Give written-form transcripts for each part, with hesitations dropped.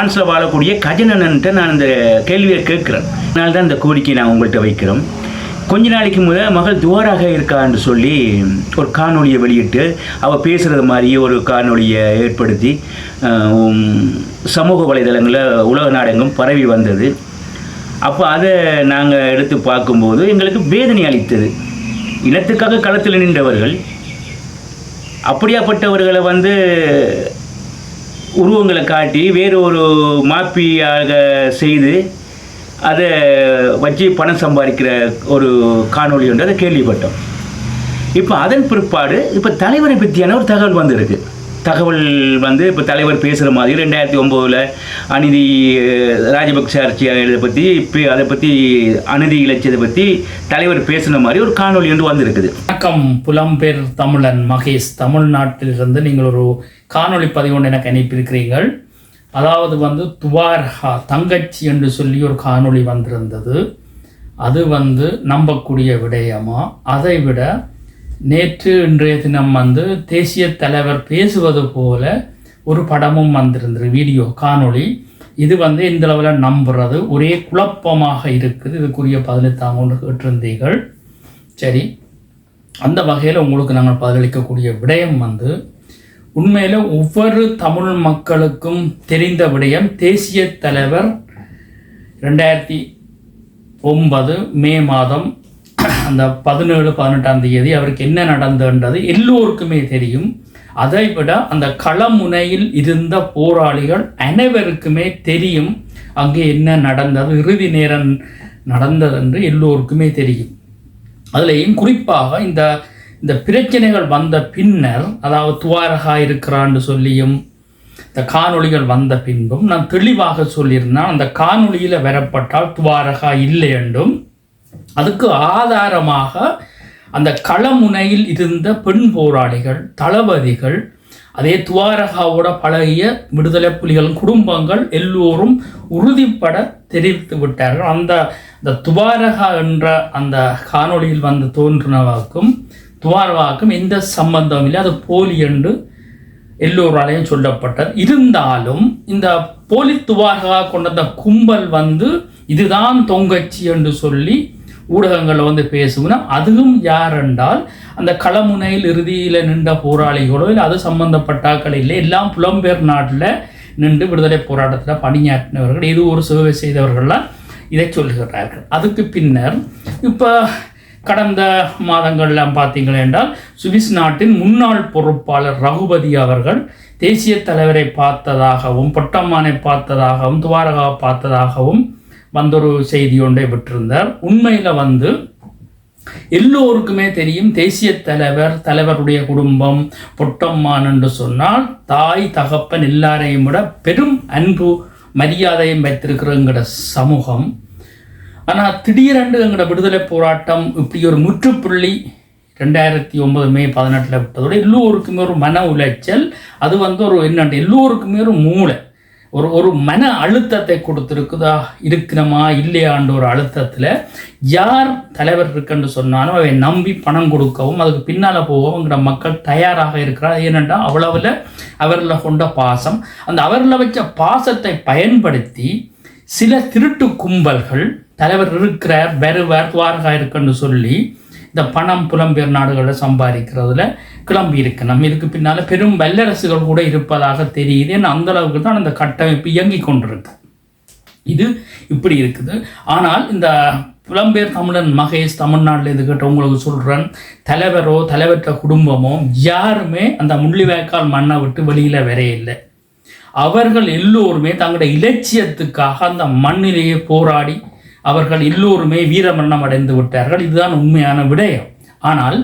பிரான்ஸில் வாழக்கூடிய கஜனன்ட்டு நான் இந்த கேள்வியை கேட்குறேன். அதனால தான் இந்த கோரிக்கையை நான் உங்கள்கிட்ட வைக்கிறோம். கொஞ்ச நாளைக்கு முதல் மகள் துவாராக இருக்கான்னு சொல்லி ஒரு காணொலியை வெளியிட்டு அவள் பேசுகிறது மாதிரியே ஒரு காணொலியை ஏற்படுத்தி சமூக வலைதளங்களில் உலக நாடெங்கும் பரவி வந்தது. அப்போ அதை நாங்கள் எடுத்து பார்க்கும்போது எங்களுக்கு வேதனை அளித்தது. இனத்துக்காக களத்தில் நின்றவர்கள் அப்படியாப்பட்டவர்களை உருவங்களை காட்டி வேறு ஒரு மாப்பியாக செய்து அதை வச்சு பணம் சம்பாதிக்கிற ஒரு காணொலி ஒன்று அதை கேள்விப்பட்டோம். இப்போ அதன் பிற்பாடு இப்போ தலைவரை பற்றியான ஒரு தகவல் வந்திருக்கு. தகவல் இப்போ தலைவர் பேசுகிற மாதிரி 2009 அநீதி ராஜபக்ச ஆட்சியை பற்றி அதை பற்றி அநீதி இழைச்சதை பற்றி தலைவர் பேசுகிற மாதிரி ஒரு காணொலி ஒன்று வந்திருக்குது. வணக்கம், புலம்பெயர் தமிழன் மகேஷ். தமிழ்நாட்டிலிருந்து நீங்கள் ஒரு காணொலி பதிவு ஒன்று எனக்கு அனுப்பியிருக்கிறீர்கள். அதாவது துவாரகா தங்கச்சி என்று சொல்லி ஒரு காணொளி வந்திருந்தது. அது நம்பக்கூடிய விடயமா? அதை விட நேற்று இன்றைய தினம் தேசிய தலைவர் பேசுவது போல ஒரு படமும் வந்திருந்தது, வீடியோ காணொளி. இது இந்த அளவில் நம்புறது ஒரே குழப்பமாக இருக்குது. இதுக்குரிய பதிலை தாங்க கேட்டிருந்தீர்கள். சரி, அந்த வகையில் உங்களுக்கு நாங்கள் பதிலளிக்கக்கூடிய விடயம் உண்மையில் ஒவ்வொரு தமிழ் மக்களுக்கும் தெரிந்த விடயம். தேசிய தலைவர் 2009 மே மாதம் அந்த 17-18ஆம் தேதி அவருக்கு என்ன நடந்ததுன்றது எல்லோருக்குமே தெரியும். அதை விட அந்த களமுனையில் இருந்த போராளிகள் அனைவருக்குமே தெரியும் அங்கே என்ன நடந்தது, இறுதி நேரம் நடந்தது என்று எல்லோருக்குமே தெரியும். அதுலேயும் குறிப்பாக இந்த பிரச்சனைகள் வந்த பின்னர், அதாவது துவாரகா இருக்கிறான்னு சொல்லியும் இந்த காணொளிகள் வந்த பின்பும் நான் தெளிவாக சொல்லியிருந்தேன். அந்த காணொளியில் வரப்பட்டால் துவாரகா இல்லை என்றும், அதுக்கு ஆதாரமாக அந்த களமுனையில் இருந்த பெண் போராளிகள், தளபதிகள், அதே துவாரகாவோட பழகிய விடுதலை புலிகள் குடும்பங்கள் எல்லோரும் உறுதிப்பட தெரிவித்து விட்டார்கள். அந்த துவாரகா என்ற அந்த காணொளியில் தோன்றினவாக்கும் துவாரகாவுக்கும் எந்த சம்பந்தம் இல்லை, அது போலி என்று எல்லோராலையும் சொல்லப்பட்டது. இருந்தாலும் இந்த போலி துவாரகா கொண்ட கும்பல் இதுதான் தொங்கச்சி என்று சொல்லி ஊடகங்களில் பேசுவோம். அதுவும் யார் என்றால் அந்த களமுனையில் இறுதியில் நின்ற போராளிகளோ இல்லை அது சம்பந்தப்பட்டாக்கள் இல்லை, எல்லாம் புலம்பெயர் நாட்டில் நின்று விடுதலை போராட்டத்தில் பணியாற்றினவர்கள், இது ஒரு சேவை செய்தவர்கள்லாம் இதை சொல்கிறார்கள். அதுக்கு பின்னர் இப்போ கடந்த மாதங்கள்லாம் பார்த்தீங்கள் என்றால் சுவிஸ் நாட்டின் முன்னாள் பொறுப்பாளர் ரகுபதி அவர்கள் தேசிய தலைவரை பார்த்ததாகவும் பொட்டம்மானை பார்த்ததாகவும் துவாரகாவை பார்த்ததாகவும் ஒரு செய்தி ஒன்றை விட்டிருந்தார். உண்மையில் எல்லோருக்குமே தெரியும் தேசிய தலைவருடைய குடும்பம் பொட்டம்மான் என்று சொன்னால் தாய் தகப்பன் எல்லாரையும் விட பெரும் அன்பு மரியாதையும் வைத்திருக்கிறங்கிற சமூகம். ஆனால் திடீரென்று எங்களோட விடுதலை போராட்டம் இப்படி ஒரு முற்றுப்புள்ளி 2009 மே 18 விட்டதோடு எல்லோருக்குமே ஒரு மன உளைச்சல். அது ஒரு என்னென்ன எல்லோருக்குமே ஒரு மூளை ஒரு மன அழுத்தத்தை கொடுத்துருக்குதா, இருக்கணுமா இல்லையான்ற ஒரு அழுத்தத்தில் யார் தலைவர் இருக்குன்னு சொன்னாலும் அவை நம்பி பணம் கொடுக்கவும் அதுக்கு பின்னால் போகவும் எங்களோட மக்கள் தயாராக இருக்கிறார். ஏனென்றால் அவ்வளவில் அவரில் கொண்ட பாசம், அந்த அவரில் வச்ச பாசத்தை பயன்படுத்தி சில திருட்டு கும்பல்கள் தலைவர் இருக்கிறார் வருவார் துவாரகா இருக்குன்னு சொல்லி இந்த பணம் புலம்பெயர் நாடுகளில் சம்பாதிக்கிறதுல கிளம்பி இருக்கணும். இதுக்கு பின்னால் பெரும் வல்லரசுகள் கூட இருப்பதாக தெரியுது. ஏன்னா அந்த அளவுக்கு தான் அந்த கட்டமைப்பு இயங்கி கொண்டிருக்கு. இது இப்படி இருக்குது. ஆனால் இந்த புலம்பெயர் தமிழன் மகேஷ் தமிழ்நாட்டில் இதுக்கிட்ட உங்களுக்கு சொல்கிறேன், தலைவரோ தலைவற்ற குடும்பமோ யாருமே அந்த முள்ளிவாய்க்கால் மண்ணை விட்டு வெளியில் வரையில்லை. அவர்கள் எல்லோருமே தங்களுடைய இலட்சியத்துக்காக அந்த மண்ணிலேயே போராடி அவர்கள் எல்லோருமே வீரமரணம் அடைந்து விட்டார்கள். இதுதான் உண்மையான விடயம். ஆனால்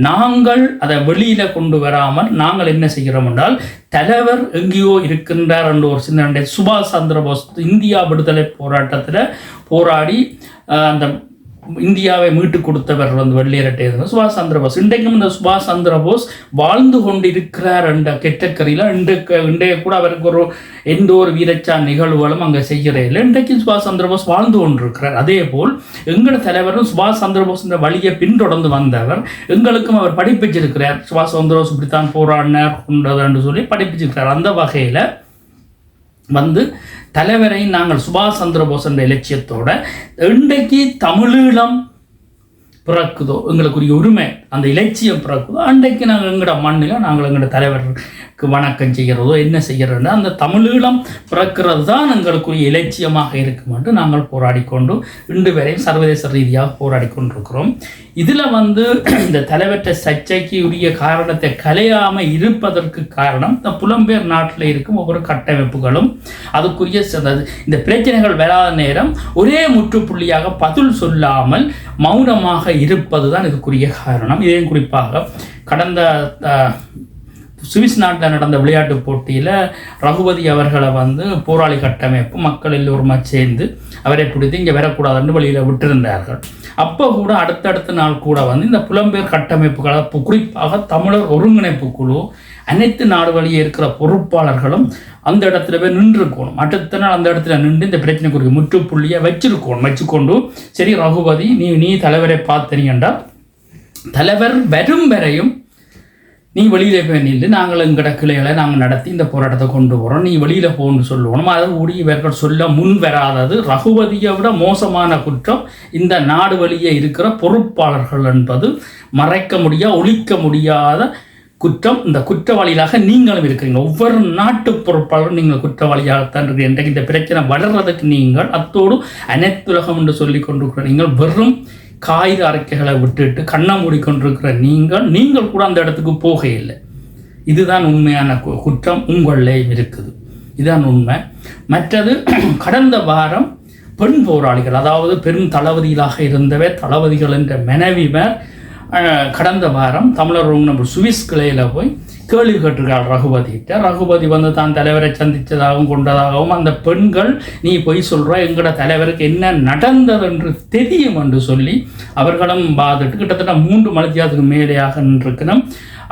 நாங்கள் அதை வெளியில் கொண்டு வராமல் நாங்கள் என்ன செய்கிறோம் என்றால் தலைவர் எங்கேயோ இருக்கின்றார் என்ற ஒரு சின்ன சுபாஷ் சந்திர போஸ் இந்தியா விடுதலை போராட்டத்தில் போராடி அந்த இந்தியாவை மீட்டு கொடுத்தவர் வெள்ளையரட்டை சுபாஷ் சந்திர போஸ். இன்றைக்கும் இந்த சுபாஷ் சந்திர போஸ் வாழ்ந்து கொண்டிருக்கிறார் என்ற கெட்டக்கரியில் இன்றைய கூட அவருக்கு எந்த ஒரு வீரச்சா நிகழ்வுகளும் அங்கே செய்கிறதில்லை. இன்றைக்கு சுபாஷ் சந்திர போஸ் வாழ்ந்து கொண்டிருக்கிறார். அதே போல் எங்களோட தலைவரும் சுபாஷ் சந்திர போஸ் என்ற வழியை பின்தொடர்ந்து வந்தவர். எங்களுக்கும் அவர் படிப்பிச்சிருக்கிறார். சுபாஷ் சந்திர போஸ் இப்படித்தான் போராடினார் கொண்டது என்று சொல்லி படிப்பிச்சிருக்கிறார். அந்த வகையில் வந்து தலைவரை நாங்கள் சுபாஷ் சந்திர போஸ் என்ற இலட்சியத்தோட இன்றைக்கு தமிழீழம் பிறக்குதோ, எங்களுக்குரிய உரிமை அந்த இலட்சியம் பிறக்குதோ, அன்றைக்கு நாங்கள் எங்களோட மண்ணில் நாங்கள் எங்களோட தலைவருக்கு வணக்கம் செய்கிறதோ என்ன செய்கிறோன்னா அந்த தமிழீழம் பிறக்கிறது தான் எங்களுக்குரிய இலட்சியமாக இருக்கும் என்று நாங்கள் போராடி கொண்டு இன்று வரை சர்வதேச ரீதியாக போராடி கொண்டிருக்கிறோம். இதில் வந்து இந்த தலைவற்ற சர்ச்சைக்கு உரிய காரணத்தை கலையாமல் இருப்பதற்கு காரணம் இந்த புலம்பெயர் நாட்டில் இருக்கும் ஒவ்வொரு கட்டமைப்புகளும் அதுக்குரிய இந்த பிரச்சனைகள் வராத நேரம் ஒரே முற்றுப்புள்ளியாக பதில் சொல்லாமல் மௌனமாக இருப்பது தான் இதுக்குரிய காரணம். இதையும் குறிப்பாக கடந்த சுவிஸ் நாட்டில் நடந்த விளையாட்டுப் போட்டியில் ரகுபதி அவர்களை வந்து போராளி கட்டமைப்பு மக்கள் எல்லோருமா சேர்ந்து அவரை பிடித்து இங்கே வரக்கூடாதுன்னு வெளியில் விட்டிருந்தார்கள். அப்போ கூட அடுத்தடுத்த நாள் கூட வந்து இந்த புலம்பெயர் கட்டமைப்புகளை குறிப்பாக தமிழர் ஒருங்கிணைப்பு குழு அனைத்து நாடுகளில் இருக்கிற பொறுப்பாளர்களும் அந்த இடத்துல போய் நின்றுருக்கணும். அடுத்த நாள் அந்த இடத்துல நின்று இந்த பிரச்சனைக்குரிய முற்றுப்புள்ளியை வச்சுக்கொண்டு சரி ரகுபதி நீ தலைவரை பார்த்தனி என்றால் தலைவர் வரும் வரையும் நீ வெளியில் போய் நின்று நாங்கள் எங்கட கிளைகளை நாங்கள் நடத்தி இந்த போராட்டத்தை கொண்டு போகிறோம், நீ வெளியில் போகணும்னு சொல்லுவோம். அதை கூடி இவர்கள் சொல்ல முன் வராதது ரகுபதியை விட மோசமான குற்றம் இந்த நாடு வழியே இருக்கிற பொறுப்பாளர்கள் என்பது மறைக்க முடியாத ஒழிக்க முடியாத குற்றம். இந்த குற்றவாளிகளாக நீங்களும் இருக்கிறீங்க. ஒவ்வொரு நாட்டு பொறுப்பாளரும் நீங்கள் குற்றவாளியாகத்தான் இருக்கிறீங்க. இந்த பிரச்சனை வளர்றதுக்கு நீங்கள் அத்தோடு அனைத்துலகம் என்று சொல்லி கொண்டிருக்கிற நீங்கள் வெறும் காகித அறிக்கைகளை விட்டுட்டு கண்ணை மூடிக்கொண்டிருக்கிற நீங்கள் கூட அந்த இடத்துக்கு போக இல்லை. இதுதான் உண்மையான குற்றம் உங்களே இருக்குது. இதுதான் உண்மை. மற்றது கடந்த வாரம் பெண் போராளிகள், அதாவது பெரும் தளபதிகளாக இருந்தவர் தளபதிகள் என்ற மனைவிவர் கடந்த வாரம் தமிழர் நம்ம சுவிஸ் கிளையில் போய் கேள்வி கேட்டிருக்காள் ரகுபதிகிட்ட. ரகுபதி வந்து தான் தலைவரை சந்தித்ததாகவும் கொண்டதாகவும் அந்த பெண்கள் நீ பொய் சொல்கிற எங்களோட தலைவருக்கு என்ன நடந்தது என்று தெரியும் என்று சொல்லி அவர்களும் பார்த்துட்டு கிட்டத்தட்ட 3 மணித்தியாலத்துக்கு மேலேயாக நின்றுக்கணும்.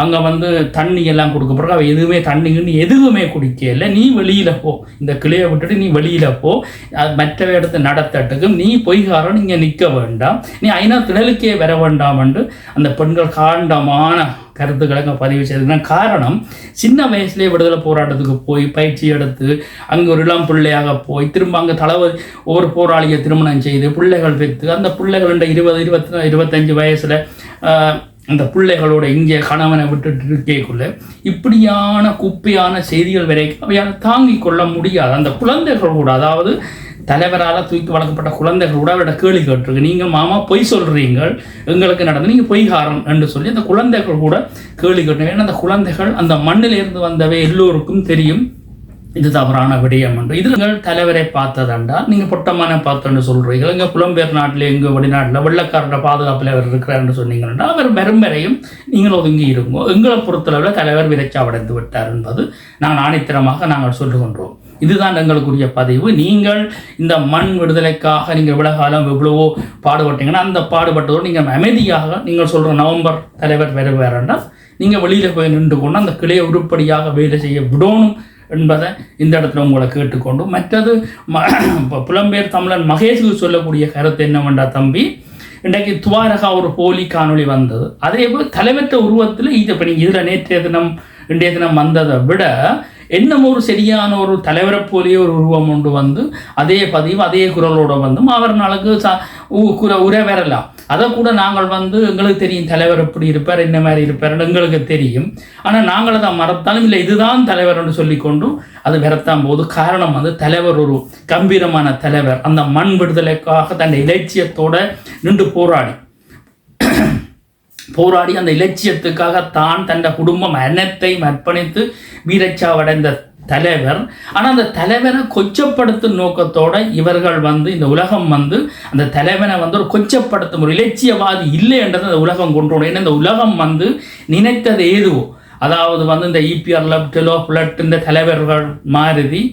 அங்கே வந்து தண்ணி எல்லாம் கொடுக்க பிறகு அவள் எதுவுமே தண்ணின்னு எதுவுமே குடிக்கல. நீ வெளியில் போ, இந்த கிளையை விட்டுட்டு நீ வெளியில் போ, மற்றவை எடுத்து நடத்தட்டுக்கும், நீ பொய்காரன் இங்கே நிற்க வேண்டாம், நீ ஐநா திடலுக்கே வர வேண்டாம் என்று அந்த பெண்கள் காண்டமான கருத்துக்களை அங்கே பதிவு செய்ததுன்னா காரணம் சின்ன வயசுலேயே விடுதலை போராட்டத்துக்கு போய் பயிற்சி எடுத்து அங்கே ஒரு இளம் பிள்ளையாக போய் திரும்ப அங்கே தளபதி ஒவ்வொரு போராளியை திருமணம் செய்து பிள்ளைகள் பெற்று அந்த பிள்ளைகள் 20-25 வயசில் அந்த பிள்ளைகளோட இங்கே கணவனை விட்டுட்டு இருக்கேக்குள்ள இப்படியான குப்பையான செய்திகள் வரைக்கும் அவையால் தாங்கி கொள்ள முடியாது. அந்த குழந்தைகள் கூட, அதாவது தலைவரால் தூக்கி வளர்க்கப்பட்ட குழந்தைகள் கூட அவரோட கேள்வி கேட்டிருக்கு, நீங்கள் மாமா பொய் சொல்கிறீங்க, எங்களுக்கு நடந்து நீங்கள் பொய்காரன் என்று சொல்லி அந்த குழந்தைகள் கூட கேள்வி கேட்டீங்க. ஏன்னா அந்த குழந்தைகள் அந்த மண்ணிலிருந்து வந்தவை எல்லோருக்கும் தெரியும் இது தவறான விடயம் என்று. இது நீங்கள் தலைவரை பார்த்ததாண்டா நீங்கள் பொட்டமான பார்த்தோன்னு சொல்கிறீங்க. இங்கே புலம்பெயர் நாட்டில் எங்கே வெளிநாட்டில் வெள்ளக்காரோட பாதுகாப்பில் அவர் இருக்கிறார்னு சொன்னீங்கன்னா அவர் வரும் நீங்கள் ஒதுங்கி இருங்கோ. எங்களை பொறுத்தளவில் தலைவர் விரைச்சாவடைந்து விட்டார் என்பது நாங்கள் ஆணித்தரமாக நாங்கள் சொல்லுகின்றோம். இதுதான் எங்களுக்குரிய பதிவு. நீங்கள் இந்த மண் விடுதலைக்காக நீங்கள் இவ்வளவு காலம் எவ்வளவோ பாடுபட்டீங்கன்னா அந்த பாடுபட்டதோடு நீங்கள் அமைதியாக நீங்கள் சொல்கிற நவம்பர் தலைவர் வருவாரென்றால் நீங்கள் வெளியில் போய் நின்று கொண்டு அந்த கிளையை உருப்படியாக வேலை செய்ய விடணும் என்பதை இந்த இடத்துல உங்களை கேட்டுக்கொண்டு, மற்றது புலம்பெயர் தமிழன் மகேஷுக்கு சொல்லக்கூடிய கருத்து என்னவென்றா தம்பி, இன்றைக்கு துவாரகா ஒரு போலி காணொளி வந்தது. அதே போல் தலைவற்ற உருவத்தில் இது இப்போ நீங்கள் இதில் இன்றைய தினம் வந்ததை விட என்னமோ ஒரு சரியான ஒரு தலைவரை போலேயே ஒரு உருவம் கொண்டு வந்து அதே பதிவு அதே குரலோடு வந்து அவர் நாளுக்கு உரை வரலாம். அதை கூட நாங்கள் வந்து எங்களுக்கு தெரியும் தலைவர் எப்படி இருப்பார் என்ன மாதிரி இருப்பார் எங்களுக்கு தெரியும். ஆனால் நாங்கள் அதை மறத்தாலும் இல்லை இதுதான் தலைவர்னு சொல்லிக்கொண்டு அது வரத்தான் போது. காரணம் வந்து தலைவர் ஒரு கம்பீரமான தலைவர், அந்த மண் விடுதலைக்காக தன் இலட்சியத்தோடு நின்று போராடி அந்த இலட்சியத்துக்காக தன் குடும்பம் அனைத்தையும் அர்ப்பணித்து வீரச்சாவடைந்த தலைவர். ஆனால் அந்த தலைவரை கொச்சப்படுத்தும் நோக்கத்தோட இவர்கள் வந்து இந்த உலகம் வந்து அந்த தலைவனை வந்து ஒரு கொச்சப்படுத்தும் ஒரு இலட்சியவாதி இல்லை என்றது அந்த உலகம் கொண்டு. ஏன்னா இந்த உலகம் வந்து நினைத்தது ஏதுவோ, அதாவது வந்து இந்த இபிஆர் லெப்டலோ புலட் இந்த தலைவர்கள் மாறுதி,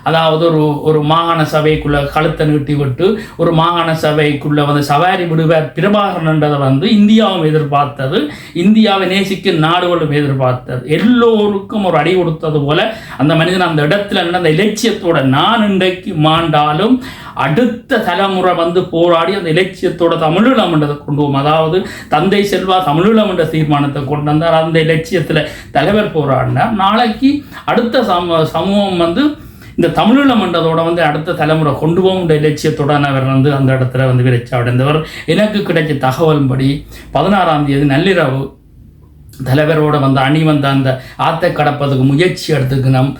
அதாவது ஒரு மாகாண சபைக்குள்ளே கழுத்தை நீட்டி விட்டு ஒரு மாகாண சபைக்குள்ளே வந்து சவாரி விடுவார் பிரபாகரன்ன்றதை வந்து இந்தியாவும் எதிர்பார்த்தது, இந்தியாவை நேசிக்க நாடுகளும் எதிர்பார்த்தது. எல்லோருக்கும் ஒரு அடி கொடுத்தது போல அந்த மனிதன் அந்த இடத்துல அந்த இலட்சியத்தோட நான் இன்றைக்கு மாண்டாலும் அடுத்த தலைமுறை வந்து போராடி அந்த இலட்சியத்தோட தமிழீழம் என்றதை கொண்டு போவோம். அதாவது தந்தை செல்வா தமிழீழம் என்ற தீர்மானத்தை கொண்டு வந்தார். அந்த இலட்சியத்தில் தலைவர் போராடினார். நாளைக்கு அடுத்த சமூகம் வந்து இந்த தமிழீழம் என்றதோட அடுத்த தலைமுறை கொண்டு போகின்ற இலட்சியத்தோட அவர் அந்த இடத்துல விரைச்சாவடைந்தவர். எனக்கு கிடைச்ச தகவல்படி 16ஆம் தேதி நள்ளிரவு தலைவரோட அணி அந்த ஆற்றை கடப்பதுக்கு முயற்சி எடுத்துக்கணும்.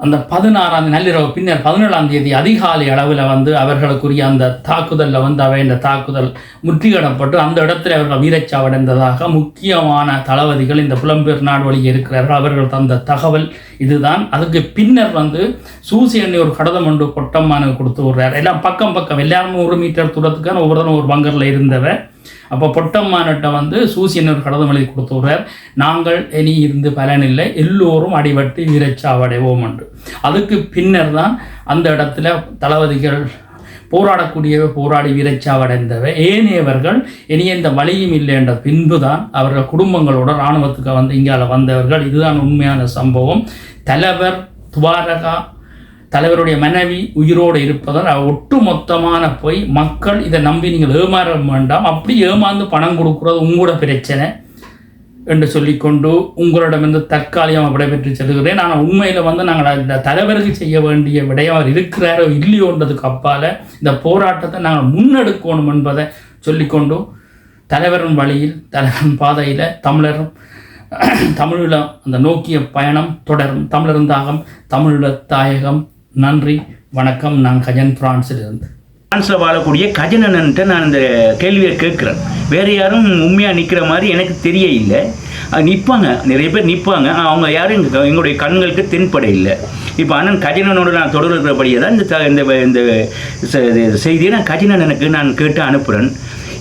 அந்த 16ஆம் நள்ளிரவு பின்னர் 17ஆம் தேதி அதிகாலை அளவில் அவர்களுக்குரிய அந்த தாக்குதலில் அவை இந்த தாக்குதல் முற்றிகடப்பட்டு அந்த இடத்துல அவர்கள் வீரச்சாவடைந்ததாக முக்கியமான தளபதிகள் இந்த புலம்பெயர் நாடு வழியே இருக்கிறார்கள். அவர்கள் தந்த தகவல் இதுதான். அதுக்கு பின்னர் சூசி எண்ணி ஒரு கடதம் ஒன்று பொட்டம்மானு கொடுத்து விடுறார். எல்லாம் பக்கம் எல்லாரும் 1 மீட்டர் தூரத்துக்கான ஒவ்வொருத்தரும் ஒரு பங்கரில் இருந்தவர். அப்போ பொட்டம்மானிட்ட சூசி என்ன ஒரு கடதம் எழுதி கொடுத்து விடுறார். நாங்கள் இனி இருந்து பலனில்லை, எல்லோரும் அடிபட்டு வீரச்சாவடைவோம் என்று. அதுக்கு பின்னர் தான் அந்த இடத்துல தளபதிகள் போராடி வீரச்சாவடைந்தவை. ஏனையவர்கள் இனி எந்த வழியும் இல்லை என்ற பின்பு தான் அவர்கள் குடும்பங்களோட இராணுவத்துக்கு இங்கால வந்தவர்கள். இதுதான் உண்மையான சம்பவம். தலைவர் துவாரகா தலைவருடைய மனைவி உயிரோடு இருப்பதால் ஒட்டு மொத்தமான போய் மக்கள் இதை நம்பி நீங்கள் ஏமாற வேண்டாம், அப்படி ஏமாந்து பணம் கொடுக்குறது உங்களோட பிரச்சனை என்று சொல்லிக்கொண்டு உங்களிடமிருந்து தற்காலிகம் விடைபெற்று செல்கிறேன். ஆனால் உண்மையில் நாங்கள் இந்த தலைவருக்கு செய்ய வேண்டிய விடயம் அவர் இருக்கிறாரோ இல்லையோன்றதுக்கு அப்பால் இந்த போராட்டத்தை நாங்கள் முன்னெடுக்கணும் என்பதை சொல்லிக்கொண்டு தலைவரின் வழியில் தலைவரின் பாதையில் தமிழீழம் அந்த நோக்கிய பயணம் தொடரும். தமிழருந்தாகம் தமிழீழ தாயகம். நன்றி, வணக்கம். நான் கஜன் பிரான்ஸிலிருந்து. பிரான்ஸில் வாழக்கூடிய கஜனன்ட்ட நான் இந்த கேள்வியை கேட்குறேன். வேறு யாரும் உண்மையாக நிற்கிற மாதிரி எனக்கு தெரிய இல்லை. நிற்பாங்க, நிறைய பேர் நிற்பாங்க. அவங்க யாரும் எங்களுடைய கண்களுக்கு தென்பட இல்லை. இப்போ அண்ணன் கஜனனோடு நான் தொடர்புபடியே தான் இந்த செய்தியை நான் கஜனனுக்கு நான் கேட்டு அனுப்புகிறேன்.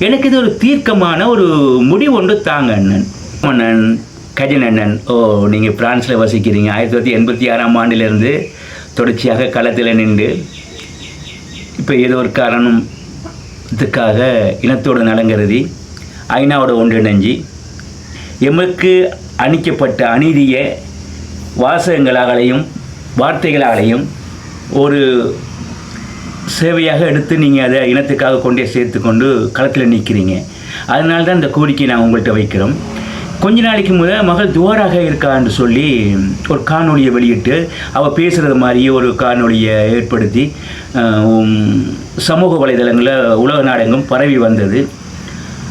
எனக்கு இது ஒரு தீர்க்கமான ஒரு முடிவு ஒன்று தாங்க அண்ணன் கஜனண்ணன். நீங்கள் பிரான்ஸில் வசிக்கிறீங்க. 1986ஆம் ஆண்டிலிருந்து தொடர்ச்சியாக களத்தில் நின்று இப்போ ஏதோ ஒரு காரணத்துக்காக இனத்தோடு நலங்கருதி ஐநாவோட ஒன்றிணைஞ்சி எமக்கு அணிக்கப்பட்ட அநீதியை வாசகங்களாகலையும் வார்த்தைகளாகலையும் ஒரு சேவையாக எடுத்து நீங்கள் அதை இனத்துக்காக கொண்டே சேர்த்து கொண்டு களத்தில் நிற்கிறீங்க. அதனால தான் இந்த கோரிக்கையை நான் உங்கள்கிட்ட வைக்கிறோம். கொஞ்ச நாளைக்கு முதல் மகள் துவாராக இருக்கான்னு சொல்லி ஒரு காணொலியை வெளியிட்டு அவள் பேசுகிறது மாதிரியே ஒரு காணொலியை ஏற்படுத்தி சமூக வலைதளங்களில் உலக நாடெங்கும் பரவி வந்தது.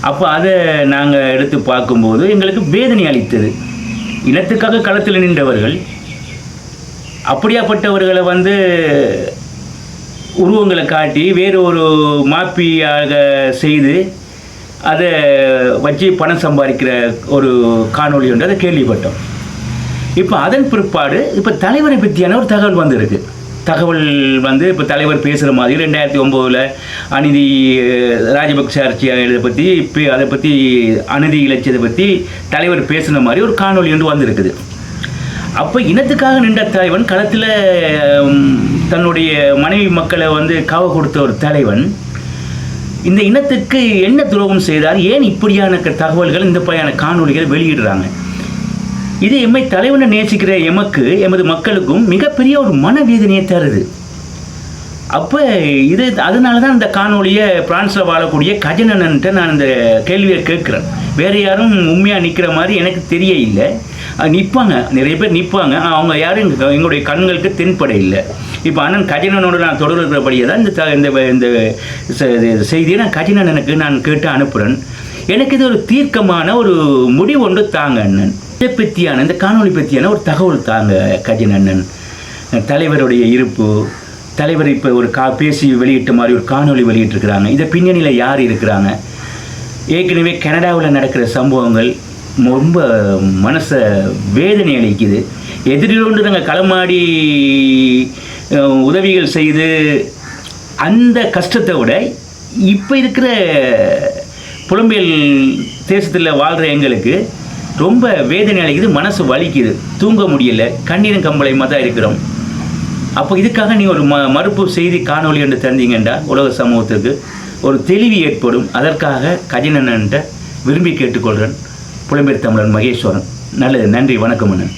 அப்போ அதை நாங்கள் எடுத்து பார்க்கும்போது எங்களுக்கு வேதனை அளித்தது. இனத்துக்காக களத்தில் நின்றவர்கள் அப்படியாப்பட்டவர்களை உருவங்களை காட்டி வேறு ஒரு மாப்பியாக செய்து அதை வச்சு பணம் சம்பாதிக்கிற ஒரு காணொலி ஒன்று அதை கேள்விப்பட்டோம். இப்போ அதன் பிற்பாடு இப்போ தலைவரை பற்றியான ஒரு தகவல் வந்திருக்கு. தகவல் இப்போ தலைவர் பேசுகிற மாதிரி 2009 அநீதி ராஜபக்ச ஆட்சியை பற்றி அதை பற்றி அநீதி இலட்சியத்தை பற்றி தலைவர் பேசுகிற மாதிரி ஒரு காணொலி ஒன்று வந்திருக்குது. அப்போ இனத்துக்காக நின்ற தலைவன் களத்தில் தன்னுடைய மனைவி மக்களை காவ கொடுத்த ஒரு தலைவன் இந்த இனத்துக்கு என்ன துரோகம் செய்தார், ஏன் இப்படியான தகவல்கள் இந்த பையான காணொலிகள் வெளியிடுறாங்க? இது எம்மை தலைவனை நேசிக்கிற எமது மக்களுக்கும் மிகப்பெரிய ஒரு மனவேதனையை தருது. அப்போ அதனால தான் இந்த காணொலியை பிரான்ஸில் வாழக்கூடிய கஜனன்ட்ட நான் இந்த கேள்வியை கேட்குறேன். வேறு யாரும் உண்மையாக நிற்கிற மாதிரி எனக்கு தெரிய இல்லை. நிற்பாங்க, நிறைய பேர் நிற்பாங்க. அவங்க யாரும் எங்களுடைய கண்களுக்கு தென்பட இல்லை. இப்போ அண்ணன் கஜனனோடு நான் தொடர்புபடியே தான் இந்த செய்தியை நான் கஜனனுக்கு நான் கேட்டு அனுப்புகிறேன். எனக்கு இது ஒரு தீர்க்கமான ஒரு முடிவு ஒன்று தாங்க அண்ணன். இதை பற்றியான இந்த காணொலி பற்றியான ஒரு தகவல் தாங்க கஜனண்ணன். தலைவருடைய இருப்பு, தலைவர் இப்போ ஒரு பேசி வெளியிட்ட மாதிரி ஒரு காணொலி வெளியிட்டிருக்கிறாங்க. இதை பின்னணியில் யார் இருக்கிறாங்க? ஏற்கனவே கனடாவில் நடக்கிற சம்பவங்கள் ரொம்ப மனசை வேதனை அளிக்குது. எதிரிலோண்டு நாங்கள் களமாடி உதவிகள் செய்து அந்த கஷ்டத்தை விட இப்போ இருக்கிற புலம்பெயல் தேசத்தில் வாழ்கிற எங்களுக்கு ரொம்ப வேதனை அளிக்குது, மனசு வலிக்குது, தூங்க முடியலை, கண்ணீரும் கம்பளையுமாக தான் இருக்கிறோம். அப்போ இதுக்காக நீ ஒரு மறுப்பு செய்தி காணொலி என்று தந்தீங்கண்டா உலக சமூகத்துக்கு ஒரு தெளிவு ஏற்படும். அதற்காக கஜனன்ட்ட விரும்பி கேட்டுக்கொள்கிறேன். புலம்பெயர் தமிழன் மகேஸ்வரன். நல்லது, நன்றி, வணக்கம் அண்ணன்.